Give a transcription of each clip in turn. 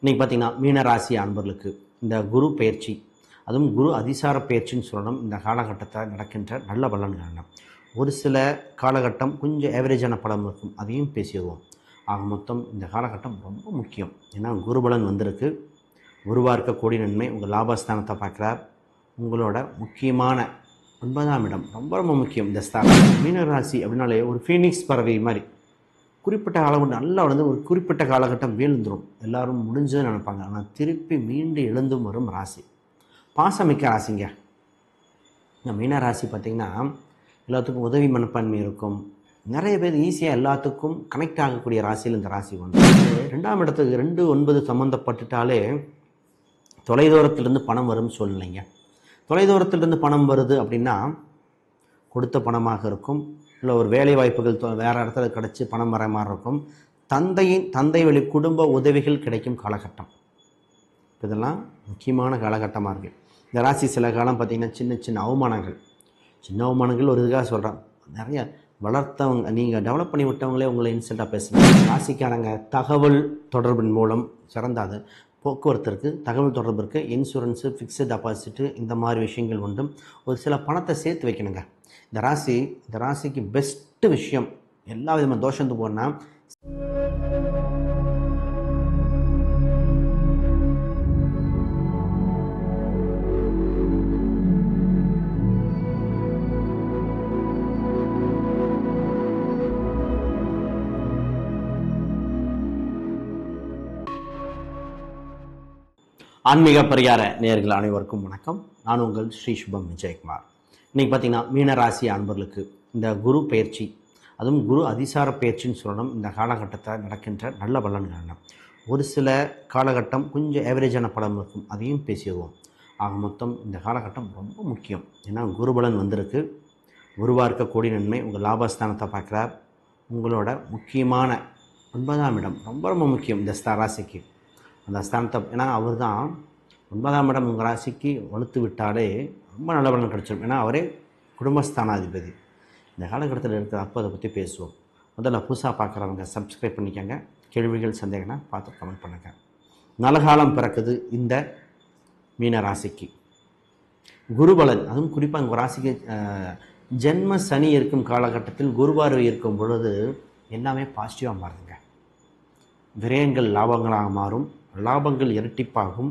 இன்றைக்கி பார்த்திங்கன்னா மீனராசி அன்பர்களுக்கு இந்த குரு பயிற்சி, அதுவும் குரு அதிசார பயிற்சின்னு சொல்லணும். இந்த காலகட்டத்தில் நடக்கின்ற நல்ல பலன்கள் ஒரு சில காலகட்டம் கொஞ்சம் ஏவரேஜான பலம் இருக்கும், அதையும் பேசிடுவோம். ஆக மொத்தம் இந்த காலகட்டம் ரொம்ப முக்கியம். ஏன்னா குருபலன் வந்திருக்கு. குருவாக இருக்கக்கூடிய நன்மை உங்கள் லாபஸ்தானத்தை பார்க்குறார். உங்களோட முக்கியமான 9ஆம் இடம் ரொம்ப ரொம்ப முக்கியம். இந்த ஸ்தானம் மீனராசி அப்படின்னாலே ஒரு ஃபீனிக்ஸ் பறவை மாதிரி குறிப்பிட்ட காலகட்டம் நல்லா ஒரு குறிப்பிட்ட காலகட்டம் வீழ்ந்துடும். எல்லோரும் முடிஞ்சதுன்னு நினைப்பாங்க. ஆனால் திருப்பி மீண்டு எழுந்தும் வரும் ராசி, பாசமிக்க ராசிங்க. இந்த மீனராசி பார்த்திங்கன்னா எல்லாத்துக்கும் உதவி மனப்பான்மை இருக்கும். நிறைய பேர் ஈஸியாக எல்லாத்துக்கும் கனெக்ட் ஆகக்கூடிய ராசியில் இந்த ராசி வந்து 2ஆம் இடத்துக்கு 2-9 சம்மந்தப்பட்டுட்டாலே தொலைதூரத்திலிருந்து பணம் வரும் சூழ்நிலைங்க. தொலைதூரத்திலிருந்து பணம் வருது அப்படின்னா கொடுத்த பணமாக இருக்கும், இல்லை ஒரு வேலை வாய்ப்புகள் வேறு இடத்துல கிடச்சி பணம் வர மாதிரி இருக்கும். தந்தை வழி குடும்ப உதவிகள் கிடைக்கும் காலகட்டம். இதெல்லாம் முக்கியமான காலகட்டமாக இருக்குது. இந்த ராசி சில காலம் பார்த்திங்கன்னா சின்ன அவமானங்கள் ஒரு இதுக்காக சொல்கிறேன். நிறைய வளர்த்தவங்க, நீங்கள் டெவலப் பண்ணி விட்டவங்களே உங்களை இன்சல்ட்டாக பேசுகிறாங்க. ராசிக்காரங்க தகவல் தொடர்பின் மூலம் சிறந்தாது. போக்குவரத்து இருக்குது, தகவல் தொடர்பு இருக்குது, இன்சூரன்ஸு, ஃபிக்ஸட் டெபாசிட்டு, இந்த மாதிரி விஷயங்கள் உண்டு. ஒரு சில பணத்தை சேர்த்து வைக்கணுங்க. இந்த ராசிக்கு பெஸ்ட்டு விஷயம், எல்லா விதமான தோஷத்து போனால் ஆன்மீக பரிகார நேயர்கள் அனைவருக்கும் வணக்கம். நான் உங்கள் ஸ்ரீ சுபம் விஜயகுமார். இன்றைக்கி பார்த்திங்கன்னா மீனராசி அன்பர்களுக்கு இந்த குரு பயிற்சி, அதுவும் குரு அதிசார பயிற்சின்னு சொல்லணும். இந்த காலகட்டத்தில் நடக்கின்ற நல்ல பலன்கள் ஒரு சில காலகட்டம் கொஞ்சம் ஏவரேஜான பலம் இருக்கும், அதையும் பேசிடுவோம். ஆக மொத்தம் இந்த காலகட்டம் ரொம்ப முக்கியம். ஏன்னா குருபலன் வந்திருக்கு. குருவாக இருக்கக்கூடிய நன்மை உங்கள் லாபஸ்தானத்தை பார்க்குறார். உங்களோட முக்கியமான 9ஆம் இடம் ரொம்ப ரொம்ப முக்கியம் இந்த ராசிக்கு. அந்த ஸ்தானத்தை, ஏன்னா அவர் தான் 9ஆம் இடம் உங்கள் ராசிக்கு வலுத்து விட்டாலே ரொம்ப நல்ல பலன் கிடச்சிடும். ஏன்னா அவரே குடும்பஸ்தானாதிபதி. இந்த காலகட்டத்தில் இருக்கிற அப்போ அதை பற்றி பேசுவோம். முதல்ல புதுசாக பார்க்குறவங்க சப்ஸ்கிரைப் பண்ணிக்கோங்க. கேள்விகள் சந்தேகம்னா பார்த்து கமெண்ட் பண்ணுங்கள். நல்ல காலம் பிறக்குது இந்த மீன ராசிக்கு. குருபலன், அதுவும் குறிப்பாக உங்கள் ராசிக்கு ஜென்ம சனி இருக்கும் காலகட்டத்தில் குருவார்வை இருக்கும் பொழுது எல்லாமே பாசிட்டிவாக மாறுதுங்க. விரயங்கள் லாபங்களாக மாறும், லாபங்கள் இரட்டிப்பாகும்,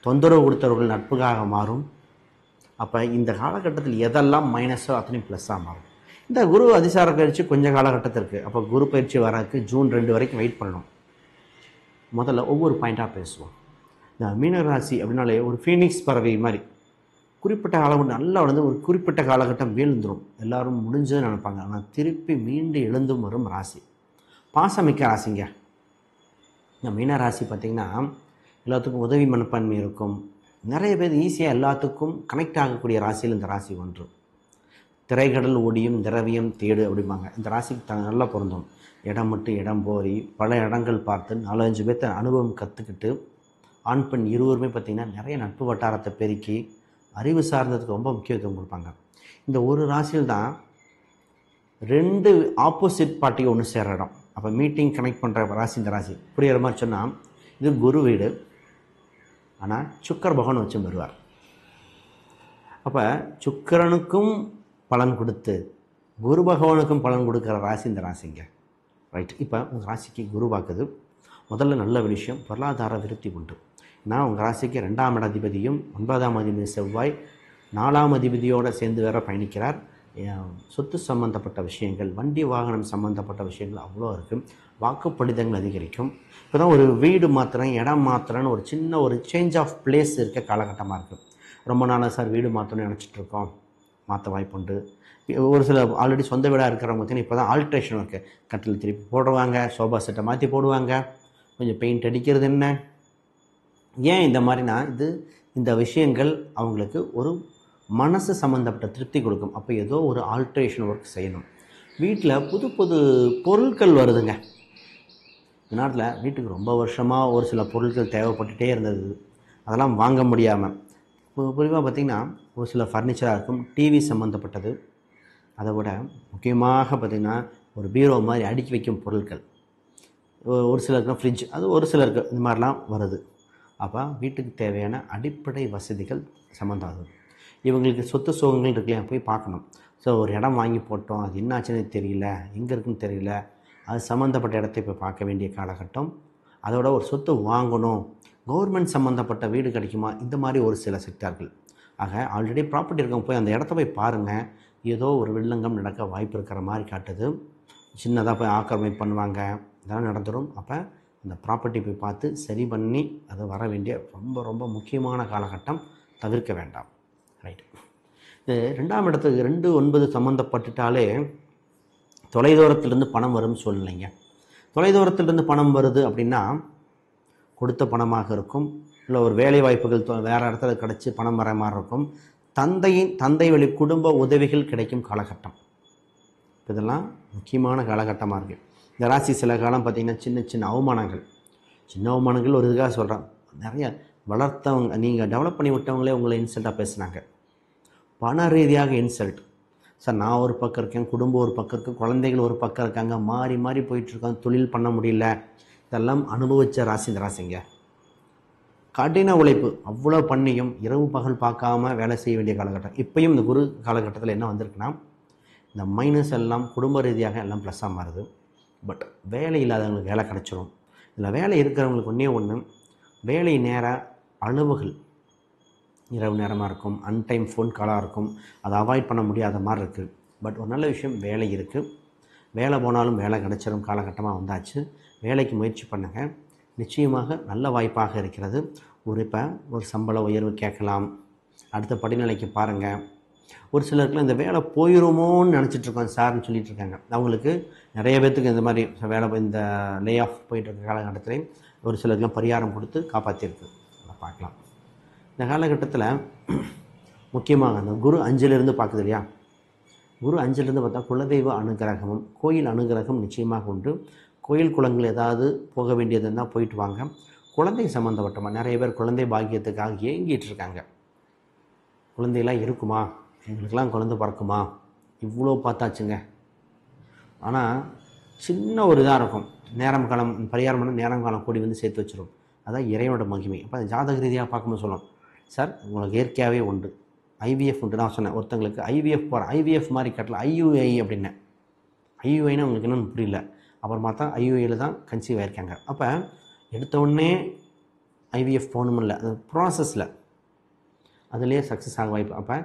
தொந்தரவு கொடுத்தவர்கள் நட்புக்காக மாறும். அப்போ இந்த காலகட்டத்தில் எதெல்லாம் மைனஸோ அத்தனையும் ப்ளஸ்ஸாக மாறும். இந்த குரு அதிசார பயிற்சி கொஞ்சம் காலகட்டத்திற்கு, அப்போ குரு பயிற்சி வரக்கு ஜூன் 2 வரைக்கும் வெயிட் பண்ணணும். முதல்ல ஒவ்வொரு பாயிண்ட்டாக பேசுவோம். இந்த மீனராசி அப்படின்னாலே ஒரு ஃபீனிக்ஸ் பறவை மாதிரி குறிப்பிட்ட காலகட்டம் நல்லா ஒரு குறிப்பிட்ட காலகட்டம் வீழ்ந்துடும். எல்லோரும் முடிஞ்சதுன்னு நினைப்பாங்க. ஆனால் திருப்பி மீண்டு எழுந்தும் வரும் ராசி, பாசமிக்க ராசிங்க. இந்த மீனராசி பார்த்திங்கன்னா எல்லாத்துக்கும் உதவி மனப்பான்மை இருக்கும். நிறைய பேர் ஈஸியாக எல்லாத்துக்கும் கனெக்ட் ஆகக்கூடிய ராசியில் இந்த ராசி ஒன்று. திரைக்கடல் ஓடியும் திரவியம் தேடு அப்படிம்பாங்க. இந்த ராசிக்கு நல்லா பொருந்தும். இடம் விட்டு இடம் போய் பல இடங்கள் பார்த்து 4-5 பேர்த்த அனுபவம் கற்றுக்கிட்டு ஆண் பெண் இருவருமே பார்த்திங்கன்னா நிறைய நட்பு வட்டாரத்தை பெருக்கி அறிவு சார்ந்ததுக்கு ரொம்ப முக்கியத்துவம் கொடுப்பாங்க. இந்த ஒரு ராசியில் தான் 2 ஆப்போசிட் பார்ட்டியை ஒன்று சேர இடம். அப்போ மீட்டிங் கனெக்ட் பண்ணுற ராசி இந்த ராசி. புரிகிற மாதிரி சொன்னால் இது குரு வீடு, ஆனால் சுக்கர பகவான் வச்சு வருவார். அப்போ சுக்கரனுக்கும் பலன் கொடுத்து குரு பகவானுக்கும் பலன் கொடுக்குற ராசி இந்த ராசிங்க. ரைட். இப்போ உங்கள் ராசிக்கு குரு பார்க்குது. முதல்ல நல்ல விஷயம், பொருளாதார விருத்தி உண்டு. ஏன்னா உங்கள் ராசிக்கு 2ஆம் இட அதிபதியும் 9ஆம் அதிபதி செவ்வாய் 4ஆம் அதிபதியோடு சேர்ந்து வேற பயணிக்கிறார். சொத்து சம்மந்தப்பட்ட விஷயங்கள், வண்டி வாகனம் சம்மந்தப்பட்ட விஷயங்கள் அவ்வளோ இருக்குது. வாக்குப்படிதங்கள் அதிகரிக்கும். இப்போ தான் ஒரு வீடு மாத்திரம், இடம் மாத்திரன்னு ஒரு சின்ன ஒரு சேஞ்ச் ஆஃப் பிளேஸ் இருக்க காலகட்டமாக இருக்குது. ரொம்ப நாளாக சார் வீடு மாற்றணும்னு நினச்சிட்ருக்கோம், மாற்ற வாய்ப்புண்டு. ஒரு சில ஆல்ரெடி சொந்த வீடாக இருக்கிறவங்க பார்த்தீங்கன்னா இப்போ தான் ஆல்ட்ரேஷன் இருக்குது. கட்டில் திருப்பி போடுவாங்க, சோஃபா செட்டை மாற்றி போடுவாங்க, கொஞ்சம் பெயிண்ட் அடிக்கிறது. என்ன ஏன் இந்த மாதிரினா இந்த விஷயங்கள் அவங்களுக்கு ஒரு மனசு சம்மந்தப்பட்ட திருப்தி கொடுக்கும். அப்போ ஏதோ ஒரு ஆல்ட்ரேஷன் ஒர்க் செய்யணும். வீட்டில் புது புது பொருட்கள் வருதுங்க. இந்த நாட்டில் வீட்டுக்கு ரொம்ப வருஷமாக ஒரு சில பொருட்கள் தேவைப்பட்டுகிட்டே இருந்தது, அதெல்லாம் வாங்க முடியாமல். குறிப்பாக பார்த்திங்கன்னா ஒரு சில ஃபர்னிச்சராக இருக்கும், டிவி சம்மந்தப்பட்டது. அதை விட முக்கியமாக பார்த்திங்கன்னா ஒரு பீரோ மாதிரி அடுக்கி வைக்கும் பொருட்கள், ஒரு சிலருக்கு ஃப்ரிட்ஜ், அது ஒரு சிலருக்கு இந்த மாதிரிலாம் வருது. அப்போ வீட்டுக்கு தேவையான அடிப்படை வசதிகள் சம்மந்தம் ஆகுது. இவங்களுக்கு சொத்து சுகங்கள் இருக்குல்லையா, போய் பார்க்கணும். ஸோ ஒரு இடம் வாங்கி போட்டோம், அது என்ன ஆச்சுன்னு தெரியல, எங்கே இருக்குன்னு தெரியல, அது சம்மந்தப்பட்ட இடத்த இப்போ பார்க்க வேண்டிய காலகட்டம். அதோட ஒரு சொத்து வாங்கணும், கவர்மெண்ட் சம்மந்தப்பட்ட வீடு கிடைக்குமா, இந்த மாதிரி ஒரு சில செக்டார்கள். ஆக ஆல்ரெடி ப்ராப்பர்ட்டி இருக்கவங்க போய் அந்த இடத்த போய் பாருங்கள். ஏதோ ஒரு வில்லங்கம் நடக்க வாய்ப்பு இருக்கிற மாதிரி காட்டுது. சின்னதாக போய் ஆக்கிரமிப்பு பண்ணுவாங்க, இதெல்லாம் நடந்துடும். அப்போ அந்த ப்ராப்பர்ட்டி போய் பார்த்து சரி பண்ணி அது வர வேண்டிய ரொம்ப ரொம்ப முக்கியமான காலகட்டம், தவிர்க்க வேண்டாம். ரைட். இது 2ஆம் இடத்துக்கு 2-9 சம்மந்தப்பட்டுட்டாலே தொலைதூரத்திலிருந்து பணம் வரும்னு சொல்லலைங்க. தொலைதூரத்திலிருந்து பணம் வருது அப்படின்னா கொடுத்த பணமாக இருக்கும், இல்லை ஒரு வேலை வாய்ப்புகள் வேறு இடத்துல கிடச்சி பணம் வர மாதிரி இருக்கும். தந்தை வழி குடும்ப உதவிகள் கிடைக்கும் காலகட்டம். இதெல்லாம் முக்கியமான காலகட்டமாக இருக்குது. இந்த ராசி சில காலம் பார்த்திங்கன்னா சின்ன அவமானங்கள் ஒரு இதுக்காக சொல்கிறேன். நிறைய வளர்த்தவங்க, நீங்கள் டெவலப் பண்ணி விட்டவங்களே உங்களை இன்சல்ட்டாக பேசுனாங்க, பண ரீதியாக இன்சல்ட். சார் நான் ஒரு பக்கம் இருக்கேன், குடும்பம் ஒரு பக்கம் இருக்குது, குழந்தைகள் ஒரு பக்கம் இருக்காங்க, மாறி போயிட்டுருக்காங்க, தொழில் பண்ண முடியல. இதெல்லாம் அனுபவித்த ராசி இந்த ராசிங்க. கடின உழைப்பு அவ்வளோ பண்ணியும் இரவு பகல் பார்க்காம வேலை செய்ய வேண்டிய காலகட்டம். இப்போயும் இந்த குரு காலகட்டத்தில் என்ன வந்திருக்குன்னா, இந்த மைனஸ் எல்லாம் குடும்ப ரீதியாக எல்லாம் ப்ளஸ்ஸாக மாறுது. பட் வேலை இல்லாதவங்களுக்கு வேலை கிடச்சிரும். இதில் வேலை இருக்கிறவங்களுக்கு ஒன்று, வேலை நேர அளவுகள் இரவு நேரமாக இருக்கும், அன்டைம் ஃபோன் காலாக இருக்கும், அதை அவாய்ட் பண்ண முடியாத மாதிரி இருக்குது. பட் ஒரு நல்ல விஷயம், வேலை இருக்குது. வேலை போனாலும் வேலை கிடச்சிரும் காலகட்டமாக வந்தாச்சு. வேலைக்கு முயற்சி பண்ணுங்கள், நிச்சயமாக நல்ல வாய்ப்பாக இருக்கிறது. இப்போ ஒரு சம்பள உயர்வு கேட்கலாம், அடுத்த படிநிலைக்கு பாருங்கள். ஒரு சிலருக்குலாம் இந்த வேலை போயிடுமோன்னு நினச்சிட்ருக்கோம் சார்னு சொல்லிட்டு இருக்காங்க. அவங்களுக்கு நிறைய பேர்த்துக்கு இந்த மாதிரி வேலை இந்த லே ஆஃப் போயிட்டுருக்க காலகட்டத்திலையும் ஒரு சிலருக்குலாம் பரிகாரம் கொடுத்து காப்பாற்றிருக்கு. அதை பார்க்கலாம். இந்த காலகட்டத்தில் முக்கியமாக அந்த குரு 5லிருந்து பார்க்குது இல்லையா, குரு 5லிருந்து பார்த்தா குலதெய்வ அனுகிரகமும் கோயில் அனுகிரகம் நிச்சயமாக உண்டு. கோயில் குளங்கள் ஏதாவது போக வேண்டியது இருந்தால் போயிட்டு வாங்க. குழந்தை சம்மந்தப்பட்டமாக நிறைய பேர் குழந்தை பாக்கியத்துக்காக ஏங்கிட்டு இருக்காங்க. குழந்தையெல்லாம் இருக்குமா, எங்களுக்கெல்லாம் குழந்தை பிறக்குமா, இவ்வளோ பார்த்தாச்சுங்க. ஆனால் சின்ன ஒரு இதாக இருக்கும், நேரம் காலம் பரிகாரம் பண்ண நேரம் காலம் கூடி வந்து சேர்த்து வச்சிடும். அதான் இறைவனோட மகிமை. அப்போ ஜாதக ரீதியாக பார்க்கும்போது சொல்லணும், சார் உங்களுக்கு இயற்கையாகவே உண்டு, ஐவிஎஃப் உண்டு. நான் சொன்னேன் ஒருத்தங்களுக்கு ஐவிஎஃப் போகிறேன், ஐவிஎஃப் மாதிரி கட்டல ஐயுஐ அப்படின்னேன். ஐயுஐனா உங்களுக்கு என்னென்னு புரியல. அப்புறமா தான் ஐயுஐயில் தான் கன்சீவ் ஆகிருக்காங்க. அப்போ எடுத்தவுடனே ஐவிஎஃப் போகணுமில்ல, அது ப்ராசஸில் அதுலேயே சக்ஸஸ் ஆக வாய்ப்பு. அப்போ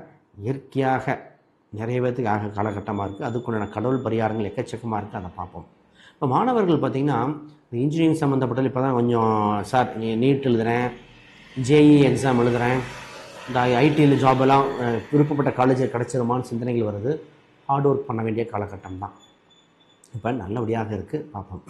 இயற்கையாக நிறைய பேர்த்துக்கு ஆக காலகட்டமாக இருக்குது. அதுக்குண்டான கடவுள் பரிகாரங்கள் எக்கச்சக்கமாக இருக்குது, அதை பார்ப்போம். இப்போ மாணவர்கள் பார்த்திங்கன்னா இந்த இன்ஜினியரிங் சம்மந்தப்பட்டது இப்போ தான் கொஞ்சம், சார் நீட் எழுதுகிறேன், ஜேஇ எக்ஸாம் எழுதுகிறேன், இந்த ஐடியில் ஜாபெல்லாம் விருப்பப்பட்ட காலேஜில் கிடச்சிருமான்னு சிந்தனைகள் வருது. ஹார்ட் ஒர்க் பண்ண வேண்டிய காலகட்டம் தான். இப்போ நல்லபடியாக இருக்குது, பார்ப்போம்.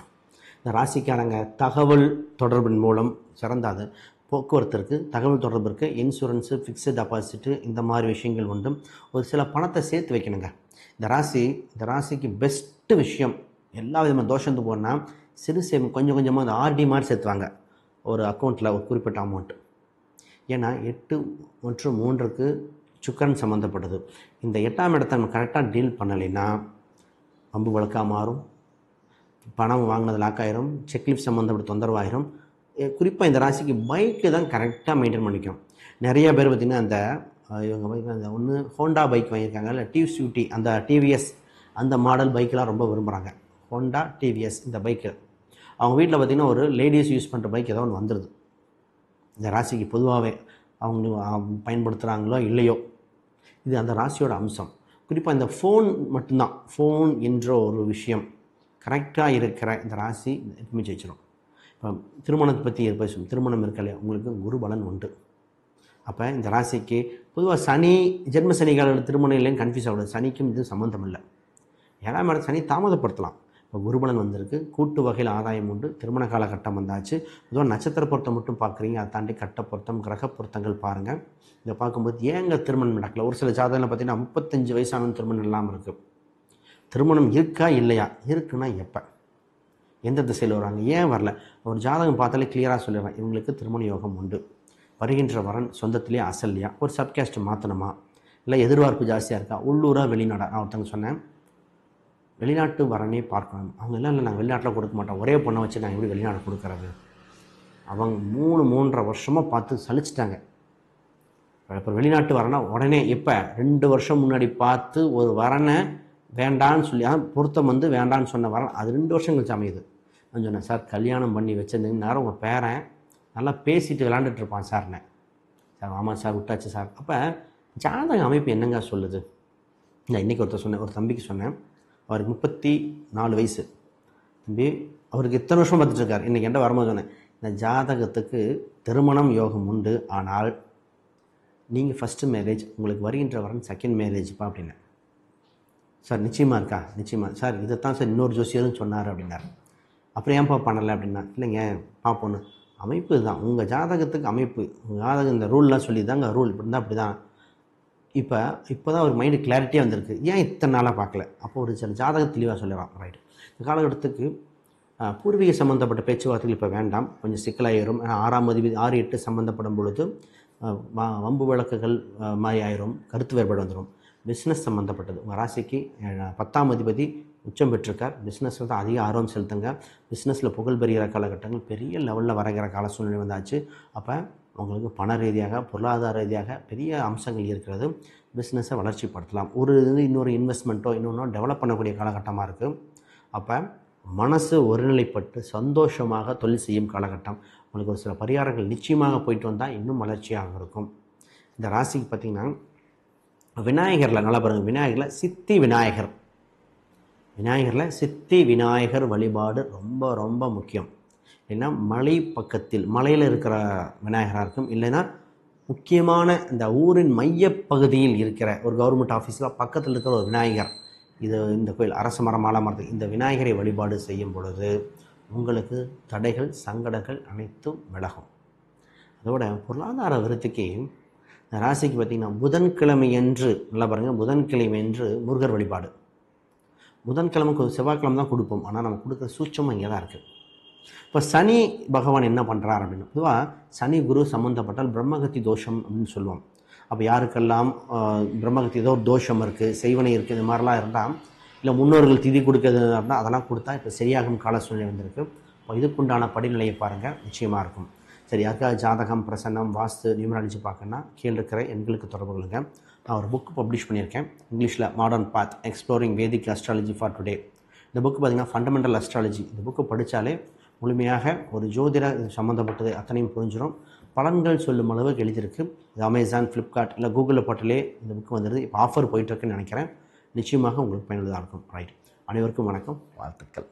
இந்த ராசிக்காரங்க தகவல் தொடர்பின் மூலம் சிறந்தாது போக்குவரத்து இருக்குது, தகவல் தொடர்பு இருக்குது, இன்சூரன்ஸு, ஃபிக்ஸட் டெபாசிட்டு, இந்த மாதிரி விஷயங்கள் உண்டு. ஒரு சில பணத்தை சேர்த்து வைக்கணுங்க. இந்த ராசிக்கு பெஸ்ட்டு விஷயம், எல்லா விதமான தோஷத்து போனால் சிறு சேமி கொஞ்சம் கொஞ்சமாக அந்த ஆர்டி மாதிரி சேர்த்துவாங்க ஒரு அக்கௌண்ட்டில் ஒரு குறிப்பிட்ட அமௌண்ட்டு. ஏன்னா 8 மற்றும் 3க்கு சுக்கரன் சம்மந்தப்பட்டது. இந்த 8ஆம் இடத்தை நம்ம கரெக்டாக டீல் பண்ணலைன்னா அம்பு வழக்காக மாறும், பணம் வாங்கினது லாக்காயிரும், செக்லிப் சம்மந்தப்பட்ட தொந்தரவாயிரும். குறிப்பாக இந்த ராசிக்கு பைக்கு தான் கரெக்டாக மெயின்டைன் பண்ணிக்கும். நிறைய பேர் பார்த்திங்கன்னா அந்த இவங்க பைக் அந்த ஒன்று ஹோண்டா பைக் வாங்கியிருக்காங்க, இல்லை டிவிஎஸ், அந்த டிவிஎஸ் அந்த மாடல் பைக்கெலாம் ரொம்ப விரும்புகிறாங்க. ஹோண்டா டிவிஎஸ் இந்த பைக்கு அவங்க வீட்டில் பார்த்திங்கன்னா ஒரு லேடிஸ் யூஸ் பண்ணுற பைக் ஏதோ ஒன்று வந்துடுது. இந்த ராசிக்கு பொதுவாகவே அவங்க பயன்படுத்துகிறாங்களோ இல்லையோ, இது அந்த ராசியோட அம்சம். குறிப்பாக இந்த ஃபோன் மட்டும்தான், ஃபோன் என்ற ஒரு விஷயம் கரெக்டாக இருக்கிற இந்த ராசி எப்பவுமே ஜெயிச்சிடும். இப்போ திருமணத்தை பற்றி பேசும், திருமணம் இருக்கலையா உங்களுக்கு குரு பலன் உண்டு. அப்போ இந்த ராசிக்கு பொதுவாக சனி ஜென்ம சனிகால திருமணம் இல்லைன்னு கன்ஃபியூஸ் ஆகக்கூடாது. சனிக்கும் இது சம்மந்தம் இல்லை. 7ஆம் இடம் சனி தாமதப்படுத்தலாம். இப்போ குருபலன் வந்திருக்கு, கூட்டு வகையில் ஆதாயம் உண்டு, திருமண காலகட்டம் வந்தாச்சு. பொதுவாக நட்சத்திர பொருத்தம் மட்டும் பார்க்குறீங்க, அதை தாண்டி கட்ட பொருத்தம் கிரக பொருத்தங்கள் பாருங்கள். இதை பார்க்கும்போது ஏங்க திருமணம் நடக்கல, ஒரு சில ஜாதகங்கள் பார்த்திங்கன்னா 35 வயசான திருமணம் இல்லாமல் இருக்குது. திருமணம் இருக்கா இல்லையா, இருக்குன்னா எப்போ, எந்த திசையில் வராங்க, ஏன் வரல, ஒரு ஜாதகம் பார்த்தாலே கிளியராக சொல்லிடுறேன், இவங்களுக்கு திருமண யோகம் உண்டு. வருகின்ற வரன் சொந்தத்திலே அசல்லையா, ஒரு சப்காஸ்ட் மாற்றணுமா, இல்லை எதிர்பார்ப்பு ஜாஸ்தியாக இருக்கா, உள்ளூராக வெளிநாடா. நான் ஒருத்தவங்க சொன்னேன், வெளிநாட்டு வரனே பார்க்கணும். அவங்க எல்லாம் இல்லை, நாங்கள் வெளிநாட்டில் கொடுக்க மாட்டோம், ஒரே பொண்ணை வச்சு நாங்கள் எப்படி வெளிநாடு கொடுக்குறது. அவங்க 3-3.5 வருஷமாக பார்த்து சலிச்சிட்டாங்க. இப்போ வெளிநாட்டு வரனா உடனே இப்போ 2 வருஷம் முன்னாடி பார்த்து ஒரு வரனை வேண்டான்னு சொல்லி பொருத்தம் வந்து வேண்டான்னு சொன்ன வரன் அது 2 வருஷம் கழிச்சு அமையுது. நான் சொன்னேன், சார் கல்யாணம் பண்ணி வச்சிருந்தீங்க நேரம் உங்கள் பேரன் நல்லா பேசிட்டு விளாண்டுட்டு இருப்பான் சார்னே. சார் ஆமாம் சார் விட்டாச்சு சார். அப்போ ஜாதக அமைப்பு என்னங்க சொல்லுது? நான் இன்றைக்கி ஒருத்தர் சொன்னேன், ஒரு தம்பிக்கு சொன்னேன், அவருக்கு 34 வயசு தம்பி, அவருக்கு இத்தனை வருஷம் பார்த்துட்டு இருக்கார். இன்றைக்கி என்கிட்ட வரும்போது சொன்னேன், இந்த ஜாதகத்துக்கு திருமணம் யோகம் உண்டு, ஆனால் நீங்கள் ஃபஸ்ட்டு மேரேஜ், உங்களுக்கு வருகின்ற வரன் செகண்ட் மேரேஜ்ப்பா அப்படின்னேன். சார் நிச்சயமாக இருக்கா? நிச்சயமாக சார், இதைத்தான் சார் இன்னொரு ஜோசியரும் சொன்னார் அப்படின்னார். அப்புறம் ஏன்ப்பா பண்ணலை அப்படின்னா, இல்லைங்க பார்ப்போன்னு அமைப்பு இதுதான், உங்கள் ஜாதகத்துக்கு அமைப்பு, உங்கள் ஜாதகம் இந்த ரூல்லாம் சொல்லி தாங்க ரூல் இப்படி இருந்தால் அப்படி தான். இப்போ தான் ஒரு மைண்டு கிளாரிட்டியாக வந்திருக்கு, ஏன் இத்தனை நாளாக பார்க்கல. அப்போ ஒரு சில ஜாதகம் தெளிவாக சொல்லிடலாம். ரைட், இந்த காலகட்டத்துக்கு பூர்வீக சம்மந்தப்பட்ட பேச்சுவார்த்தைகள் இப்போ வேண்டாம், கொஞ்சம் சிக்கலாயிரும். ஏன்னா 6ஆம் அதிபதி 6-8 சம்மந்தப்படும் பொழுது வம்பு வழக்குகள் மாதிரி ஆயிரும், கருத்து வேறுபாடு வந்துடும். பிஸ்னஸ் சம்மந்தப்பட்டது, உங்கள் ராசிக்கு 10ஆம் அதிபதி உச்சம் பெற்றிருக்கார். பிஸ்னஸில் தான் அதிக ஆர்வம் செலுத்துங்க. பிஸ்னஸில் புகழ் பெறுகிற காலகட்டங்கள் பெரிய லெவலில் வரைகிற கால சூழ்நிலை வந்தாச்சு. அப்போ உங்களுக்கு பண ரீதியாக பொருளாதார ரீதியாக பெரிய அம்சங்கள் இருக்கிறது. பிஸ்னஸை வளர்ச்சிப்படுத்தலாம். ஒரு இது இன்னொரு இன்வெஸ்ட்மெண்ட்டோ இன்னொன்றோ டெவலப் பண்ணக்கூடிய காலகட்டமாக இருக்குது. அப்போ மனசு ஒருநிலைப்பட்டு சந்தோஷமாக தொழில் செய்யும் காலகட்டம். உங்களுக்கு ஒரு சில பரிகாரங்கள் நிச்சயமாக போயிட்டு வந்தால் இன்னும் வளர்ச்சியாக இருக்கும். இந்த ராசிக்கு பார்த்திங்கன்னா விநாயகரில் நல்லா பாருங்கள், விநாயகரில் சித்தி விநாயகர், விநாயகரில் சித்தி விநாயகர் வழிபாடு ரொம்ப ரொம்ப முக்கியம். இல்லைன்னா மலை பக்கத்தில் மலையில் இருக்கிற விநாயகராக இருக்கும், இல்லைன்னா முக்கியமான இந்த ஊரின் மையப்பகுதியில் இருக்கிற ஒரு கவர்மெண்ட் ஆஃபீஸில் பக்கத்தில் இருக்கிற ஒரு விநாயகர், இது இந்த கோயில் அரச மரம் ஆலமரத்து இந்த விநாயகரை வழிபாடு செய்யும் பொழுது உங்களுக்கு தடைகள் சங்கடங்கள் அனைத்தும் விலகும். அதோட பொருளாதார விருத்திக்கு ராசிக்கு பார்த்திங்கன்னா புதன்கிழமை என்று நல்லா பாருங்கள், புதன்கிழமை என்று முருகர் வழிபாடு. புதன்கிழமைக்கு செவ்வாய்க்கிழமை தான் கொடுப்போம், ஆனால் நம்ம கொடுக்குற சூட்சமாக இங்கே தான் இருக்குது. இப்போ சனி பகவான் என்ன பண்ணுறார் அப்படின்னு, பொதுவாக சனி குரு சம்மந்தப்பட்டால் பிரம்மகத்தி தோஷம் அப்படின்னு சொல்லுவோம். அப்போ யாருக்கெல்லாம் பிரம்மகத்தி ஏதோ ஒரு தோஷம் இருக்குது, செய்வனை இருக்குது, இது மாதிரிலாம் இருந்தால், இல்லை முன்னோர்கள் திதி கொடுக்கறது இருந்தால் அதெல்லாம் கொடுத்தா இப்போ சரியாகும் கால சூழ்நிலை வந்திருக்கு. இப்போ இதுக்குண்டான படிநிலையை பாருங்கள், நிச்சயமாக இருக்கும். சரி, அதுக்காக ஜாதகம் பிரசன்னம் வாஸ்து நியூமராலஜி பார்க்கணுன்னா கீழே இருக்கிற எண்களுக்கு தொடர்பு கொள்ளுங்க. நான் ஒரு புக் பப்ளிஷ் பண்ணியிருக்கேன் இங்கிலீஷில், modern path exploring Vedic astrology for today. இந்த புக்கு பார்த்திங்கன்னா ஃபண்டமெண்டல் அஸ்ட்ராலஜி. இந்த புக்கு படித்தாலே முழுமையாக ஒரு ஜோதிட இது சம்மந்தப்பட்டது அத்தனையும் புரிஞ்சிடும். பலன்கள் சொல்லும் அளவுக்கு எழுதியிருக்கு. இது அமேசான், ஃப்ளிப்கார்ட் இல்லை கூகுளில் போட்டாலே இந்த புக்கு வந்துடுது. இப்போ ஆஃபர் போயிட்டுருக்குன்னு நினைக்கிறேன். நிச்சயமாக உங்களுக்கு பயனுள்ளதாக இருக்கும். ரைட், அனைவருக்கும் வணக்கம், வாழ்த்துக்கள்.